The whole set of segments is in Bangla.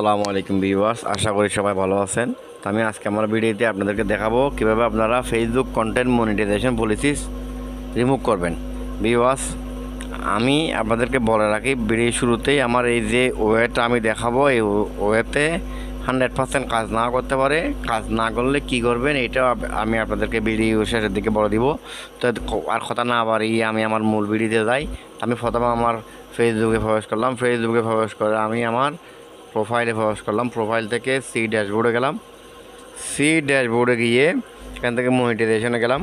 আসসালামু আলাইকুম ভিউয়ার্স, আশা করি সবাই ভালো আছেন। তো আমি আজকে আমার ভিডিওতে আপনাদেরকে দেখাবো কিভাবে আপনারা Facebook content monetization policies remove করবেন। ভিউয়ার্স, আমি আপনাদেরকে বলে রাখি ভিডিও শুরুতেই আমার এই যে ওয়েটা আমি দেখাবো, এই ওয়েতে 100% কাজ না করতে পারে। কাজ না করলে কি করবেন এটাও আমি আপনাদেরকে ভিডিও শেষের দিকে বলে দিব। তো আর কথা না বাড়িয়ে আমি আমার মূল ভিডিওতে যাই। আমি প্রথমে আমার ফেসবুকে প্রবেশ করলাম। ফেসবুকে প্রবেশ করে আমি আমার প্রোফাইলে প্রবেশ করলাম। প্রোফাইল থেকে সি ড্যাশবোর্ডে গেলাম। সি ড্যাশবোর্ডে গিয়ে এখান থেকে মনিটাইজেশনে গেলাম।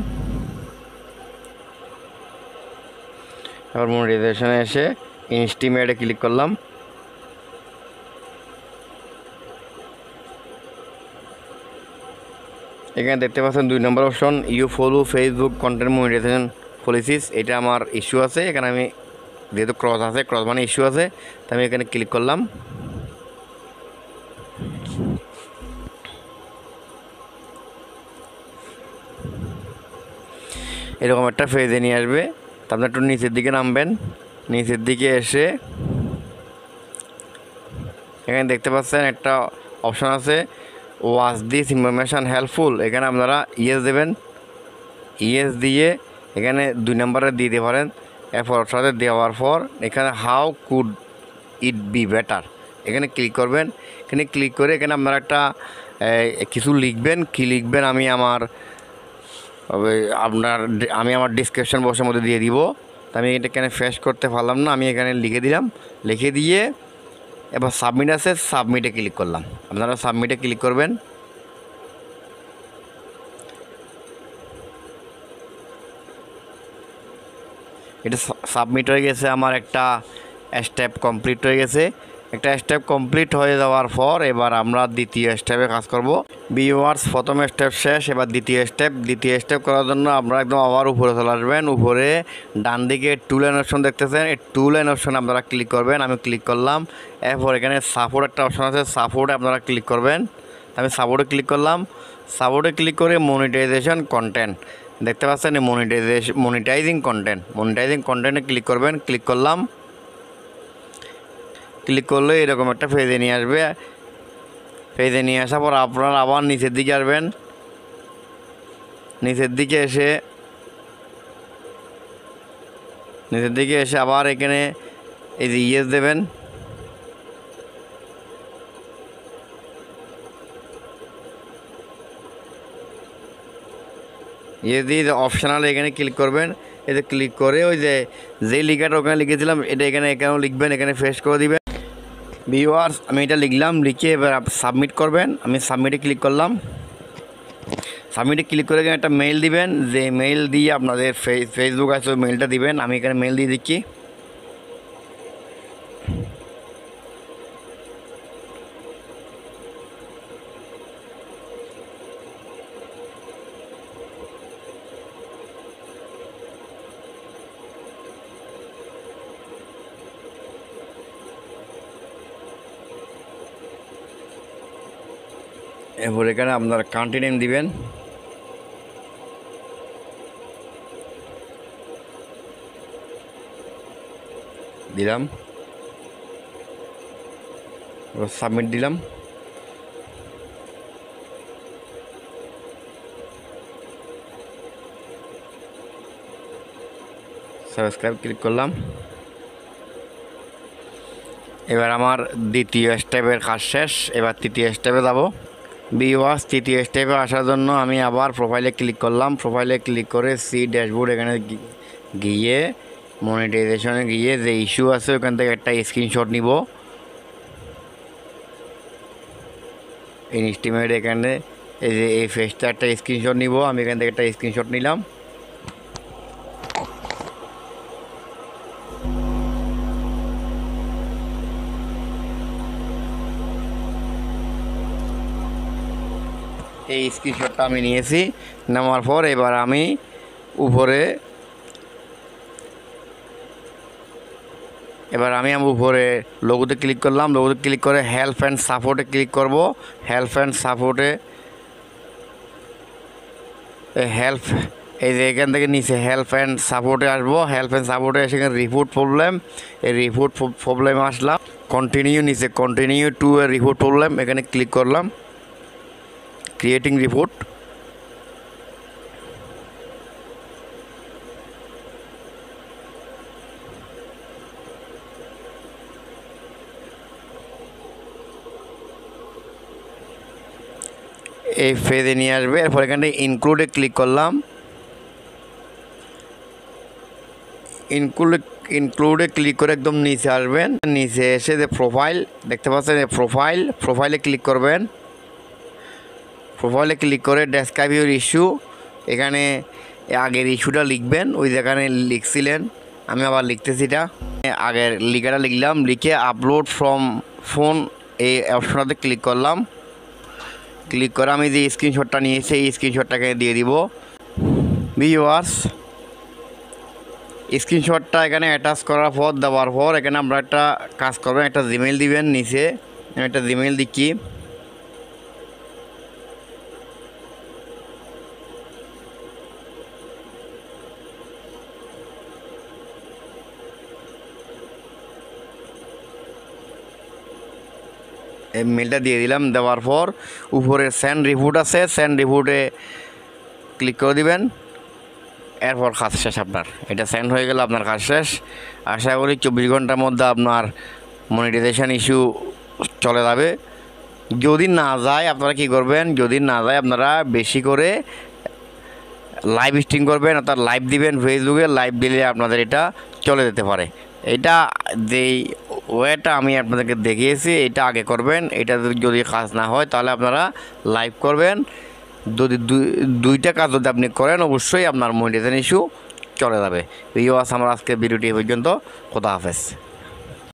এবার মনিটাইজেশনে এসে ইনস্টিমেটে ক্লিক করলাম। এখানে দেখতে পাচ্ছেন 2 নম্বর option, you follow Facebook content monetization policies. এটা আমার ইস্যু আছে। এখানে আমি যেহেতু ক্রস আছে, ক্রস মানে ইস্যু আছে, তো আমি এখানে ক্লিক করলাম। এরকম একটা পেজে নিয়ে আসবে। তো আপনি একটু নিচের দিকে নামবেন। নিচের দিকে এসে এখানে দেখতে পাচ্ছেন একটা অপশান আছে, ওয়াজ দিস ইনফরমেশান হেল্পফুল। এখানে আপনারা ইয়েস দেবেন। ইয়েস দিয়ে এখানে 2 নম্বরে দিয়ে দিতে পারেন। এরপর সাথে দেওয়ার পর এখানে how could it be better এখানে ক্লিক করবেন। এখানে ক্লিক করে এখানে আপনারা একটা কিছু লিখবেন। কি লিখবেন আমি আমার ডিসক্রিপশন বক্সের মধ্যে দিয়ে দিব। তো আমি এটা এখানে ফেস করতে পারলাম না, আমি এখানে লিখে দিলাম। লিখে দিয়ে এবার সাবমিট আছে, সাবমিটে ক্লিক করলাম। আপনারা সাবমিটে ক্লিক করবেন। এটা সাবমিট হয়ে গেছে। আমার একটা স্টেপ কমপ্লিট হয়ে গেছে। একটা স্টেপ কমপ্লিট হয়ে যাওয়ার পর এবার আমরা দ্বিতীয় স্টেপে কাজ করব। ভিউয়ার্স, প্রথম স্টেপ শেষ, এবার দ্বিতীয় স্টেপ করার জন্য আপনারা একদম আবার উপরে চলে আসবেন। উপরে ডান দিকে টুল অ্যান্ড অপশন দেখতেছেন, এই টুল অ্যান্ড অপশনে আপনারা ক্লিক করবেন। আমি ক্লিক করলাম। এরপর এখানে সাপোর্ট একটা অপশন আছে, সাপোর্টে আপনারা ক্লিক করবেন। আমি সাপোর্টে ক্লিক করলাম। সাপোর্টে ক্লিক করে মনিটাইজেশন কন্টেন্ট দেখতে পাচ্ছেন, মনিটাইজিং কন্টেন্টে ক্লিক করবেন। ক্লিক করলাম। ক্লিক করলে এরকম একটা পেজে নিয়ে আসবে। পেজে নিয়ে আসার পর আপনারা আবার নিচের দিকে আসবেন। নিচের দিকে এসে আবার এখানে এই যে ইয়েস দেবেন। ইয়েস দিয়ে অপশনাল এখানে ক্লিক করবেন। এতে ক্লিক করে ওই যে লেখাটা ওখানে লিখেছিলাম এটা এখানেও লিখবেন, এখানে ফেস করে দিবেন। ভিউয়ার্স, আমি এটা লিখলাম, লিখে এবার সাবমিট করবেন। আমি সাবমিটে ক্লিক করলাম। সাবমিটে ক্লিক করে এখানে একটা মেইল দিবেন। যে মেইল দিয়ে আপনাদের ফেসবুক আছে ওই মেইলটা দিবেন। আমি এখানে মেইল দিয়ে দিচ্ছি। এরপর এখানে আপনার কান্ট্রি নেম দিবেন। দিলাম, এবার সাবমিট দিলাম। সাবস্ক্রাইব ক্লিক করলাম। এবার আমার দ্বিতীয় স্টেপের কাজ শেষ। এবার তৃতীয় স্টেপে যাব। ভিউয়ার্স, তৃতীয় স্টেপে আসার জন্য আমি আবার প্রোফাইলে ক্লিক করলাম। প্রোফাইলে ক্লিক করে সি ড্যাশবোর্ড এখানে গিয়ে মনিটাইজেশনে গিয়ে যে ইস্যু আছে ওখান থেকে একটা স্ক্রিনশট নিব। ইনস্টিমেট এখানে এই যে এই ফেসটা একটা স্ক্রিনশট নিব। আমি এখান থেকে একটা স্ক্রিনশট নিলাম। এই স্ক্রিনশটটা আমি নিয়েছি। নেওয়ার পর এবার আমি উপরে লোগোতে ক্লিক করলাম। লোগোতে ক্লিক করে হেল্প অ্যান্ড সাপোর্টে ক্লিক করব। হেল্প এই যে এখান থেকে নিচে হেল্প অ্যান্ড সাপোর্টে আসবো, হেল্প অ্যান্ড সাপোর্টে এসে রিপোর্ট প্রবলেম, এই রিপোর্ট প্রবলেমে আসলাম, কন্টিনিউ নিচে continue to A report problem, এখানে ক্লিক করলাম, ক্রিয়েটিং রিপোর্ট। এই ফেজে নিয়ে আসবে, এরপর এখানে ইনক্লুডে ক্লিক করলাম, ইনক্লুডে ক্লিক করে একদম নিচে আসবেন, নিচে এসে যে প্রোফাইল দেখতে পাচ্ছেন, এই প্রোফাইলে ক্লিক করবেন, প্রোফাইলে ক্লিক করে ডেসক্রাইব ইউর ইস্যু, এখানে আগের ইস্যুটা লিখবেন, ওই যেখানে লিখছিলেন, আমি আবার লিখতেছি, এটা আগের লিখাটা লিখলাম, লিখে আপলোড ফ্রম ফোন এই অপশনটাতে ক্লিক করলাম, ক্লিক করে আমি যে স্ক্রিনশটটা নিয়েছি এই স্ক্রিনশটটাকে দিয়ে দিব। ভিউয়ার্স, স্ক্রিনশটটা এখানে অ্যাটাচ করার পর দেওয়ার পর এখানে আমরা একটা কাজ করবেন, একটা জিমেইল দিবেন, নিচে একটা জিমেইল দিচ্ছি, এই মেলটা দিয়ে দিলাম। দেওয়ার পর উপরে সেন্ড রিপোর্ট আছে, সেন্ড রিপোর্টে ক্লিক করে দিবেন, এরপর কাজ শেষ। আপনার এটা সেন্ড হয়ে গেলে আপনার কাজ শেষ। আশা করি 24 ঘন্টার মধ্যে আপনার মনিটাইজেশন ইস্যু চলে যাবে। যদি না যায় আপনারা কী করবেন, যদি না যায় আপনারা বেশি করে লাইভ স্ট্রিম করবেন, অর্থাৎ লাইভ দিবেন, ফেসবুকে লাইভ দিলে আপনাদের এটা চলে যেতে পারে। এটা যেই ওয়েটা আমি আপনাদেরকে দেখিয়েছি এটা আগে করবেন, এটা যদি কাজ না হয় তাহলে আপনারা লাইভ করবেন। যদি দুইটা কাজ যদি আপনি করেন অবশ্যই আপনার মনিটাইজেশন ইস্যু চলে যাবে। ভিউয়ার্স, আমার আজকে ভিডিওটি পর্যন্ত। খোদা হাফেজ।